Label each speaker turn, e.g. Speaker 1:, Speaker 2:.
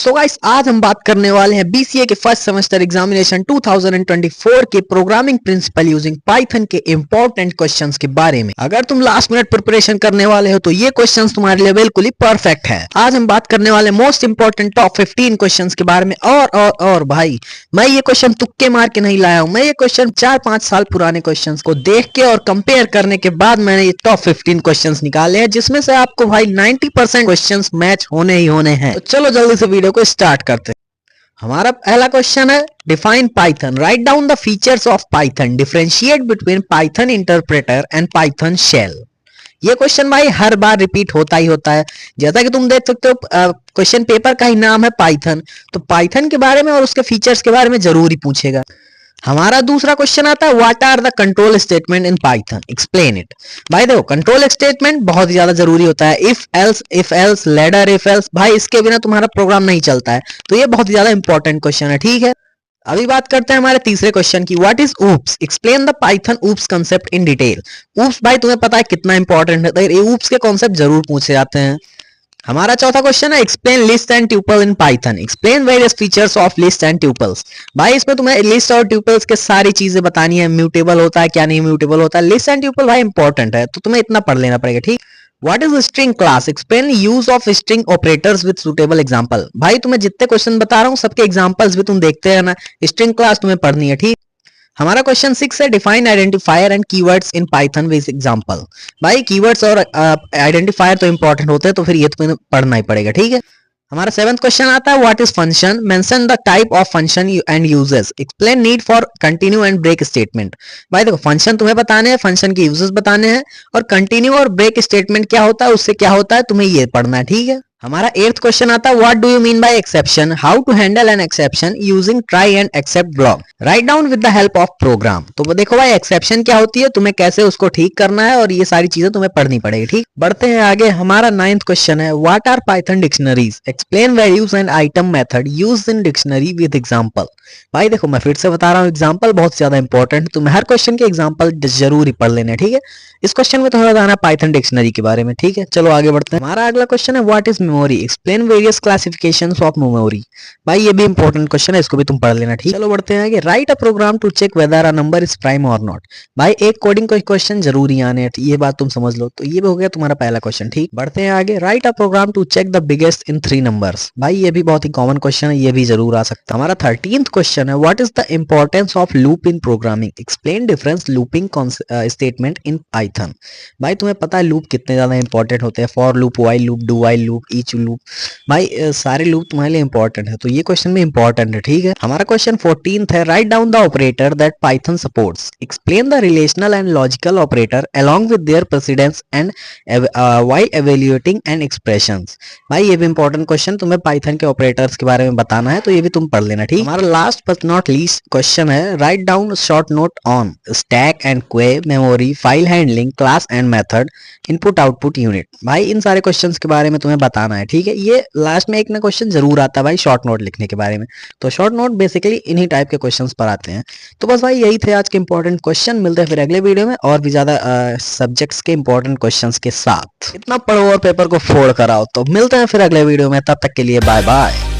Speaker 1: So guys आज हम बात करने वाले हैं बीसीए के फर्स्ट सेमेस्टर एग्जामिनेशन 2024 के प्रोग्रामिंग प्रिंसिपल यूजिंग पाइथन के इंपॉर्टेंट क्वेश्चंस के बारे में। अगर तुम लास्ट मिनट प्रिपरेशन करने वाले हो तो ये क्वेश्चंस तुम्हारे लिए बिल्कुल ही परफेक्ट है। आज हम बात करने वाले मोस्ट इंपॉर्टेंट टॉप 15 क्वेश्चंस के बारे में। और भाई मैं ये क्वेश्चन तुक्के मार के नहीं लाया हूं, मैं ये क्वेश्चन 4-5 साल पुराने क्वेश्चंस को देख के और कंपेयर करने के बाद मैंने ये टॉप 15 क्वेश्चंस निकाले हैं, जिसमें से आपको भाई 90% क्वेश्चंस मैच होने ही होने हैं। तो चलो जल्दी से वीडियो को स्टार्ट करते हैं। हमारा पहला क्वेश्चन है define Python, write down the features of Python, differentiate between Python interpreter and Python shell. ये क्वेश्चन भाई हर बार रिपीट होता ही होता है। जैसा कि तुम देख सकते हो क्वेश्चन पेपर का ही नाम है पाइथन, तो पाइथन के बारे में और उसके फीचर्स के बारे में जरूर ही पूछेगा। हमारा दूसरा क्वेश्चन आता है what are the control statement in Python, explain it. भाई देखो कंट्रोल स्टेटमेंट बहुत ज्यादा जरूरी होता है। If else ladder if else, भाई इसके बिना तुम्हारा प्रोग्राम नहीं चलता है, तो ये बहुत ज्यादा इंपॉर्टेंट क्वेश्चन है। ठीक है, अभी बात करते हैं हमारे तीसरे क्वेश्चन की, what is oops, explain the Python oops concept in detail. Oops भाई तुम्हें पता है कितना इंपॉर्टेंट है, ये ऊप्स के कॉन्सेप्ट जरूर पूछे जाते हैं। हमारा चौथा क्वेश्चन है explain list and tuple in Python, explain various features of list and tuples. भाई इसमें तुम्हें लिस्ट और ट्यूपल्स के सारी चीजें बतानी है, म्यूटेबल होता है क्या नहीं म्यूटेबल होता है। लिस्ट एंड ट्यूपल भाई इंपॉर्टेंट है, तो तुम्हें इतना पढ़ लेना पड़ेगा। ठीक, what is string class, explain use of string operators with suitable example. भाई तुम्हें जितने क्वेश्चन बता रहा हूँ सबके एग्जांपल्स भी तुम देखते रहना, स्ट्रिंग क्लास तुम्हें पढ़नी है। ठीक, हमारा क्वेश्चन 6 है define identifier and keywords in Python with example. भाई कीवर्ड्स और आइडेंटिफायर तो इंपॉर्टेंट होते हैं, तो फिर ये तुम्हें पढ़ना ही पड़ेगा। ठीक है, हमारा 7th क्वेश्चन आता है what is function, mention the type of function and uses, explain need for continue and break statement. भाई देखो फंक्शन तुम्हें बताने हैं, फंक्शन के यूजेस बताने हैं, और कंटिन्यू और ब्रेक स्टेटमेंट क्या होता है, उससे क्या होता है, तुम्हें ये पढ़ना है। ठीक है, हमारा 8th क्वेश्चन आता है what do you mean by exception, how to handle an exception using try and except block, write down with the help of program. तो देखो भाई एक्सेप्शन क्या होती है, तुम्हें कैसे उसको ठीक करना है, और ये सारी चीजें तुम्हें पढ़नी पड़ेगी। ठीक, बढ़ते हैं आगे। हमारा 9th क्वेश्चन है what are Python dictionaries, explain values and item method used in dictionary with example. भाई देखो मैं फिर से बता रहा हूँ, एग्जांपल बहुत ज्यादा इंपॉर्टेंट है, तुम्हें हर क्वेश्चन के एग्जांपल जरूर ही पढ़ लेने। ठीक है, इस क्वेश्चन में तुम्हें बताना पाइथन डिक्शनरी के बारे में। ठीक है, चलो आगे बढ़ते हैं। हमारा अगला क्वेश्चन है what is memory, explain various classifications of memory. भाई ये भी इंपॉर्टेंट क्वेश्चन है, इसको भी तुम पढ़ लेना। ठीक, चलो बढ़ते हैं आगे। Write a program to check whether a number is prime or not. भाई एक कोडिंग क्वेश्चन जरूर ही आने हैं, ये बात तुम समझ लो। तो ये भी हो गया तुम्हारा पहला क्वेश्चन। ठीक, बढ़ते हैं आगे। Write a program to check the biggest in 3 numbers. भाई ये भी बहुत ही कॉमन क्वेश्चन है, ये भी जरूर आ सकता है। हमारा 13th क्वेश्चन है what is the importance of loop in programming, explain difference looping statement in Python. भाई तुम्हें पता है लूप कितने ज्यादा इंपॉर्टेंट होते हैं, for loop, while loop, do while loop, each loop. भाई सारे लूप तुम्हारे लिए इंपॉर्टेंट है, तो ये क्वेश्चन भी इंपॉर्टेंट है। ठीक है, हमारा क्वेश्चन 14th है write down the operator that Python supports, explain the relational and logical operator along with their precedence and while evaluating and expressions. भाई ये भी इंपॉर्टेंट क्वेश्चन, तुम्हें पाइथन के ऑपरेटर्स के बारे में बताना है, तो ये भी तुम पढ़ लेना। ठीक, हमारा last but not least question है write down short note on stack and queue, memory, file handling, class and method, input output unit. भाई इन सारे क्वेश्चंस के बारे में तुम्हें बताना है। ठीक है, ये लास्ट में एक ना क्वेश्चन जरूर आता है भाई शॉर्ट नोट लिखने के बारे में, तो शॉर्ट नोट बेसिकली इन्हीं टाइप के क्वेश्चंस पर आते हैं। तो बस भाई यही थे आज के इंपॉर्टेंट क्वेश्चन, मिलते हैं फिर अगले वीडियो में और भी ज्यादा सब्जेक्ट्स के इंपॉर्टेंट क्वेश्चंस के साथ। इतना पढ़ो और पेपर को फोड़ कराओ। तो मिलते हैं फिर अगले वीडियो में, तब तक के लिए बाय बाय।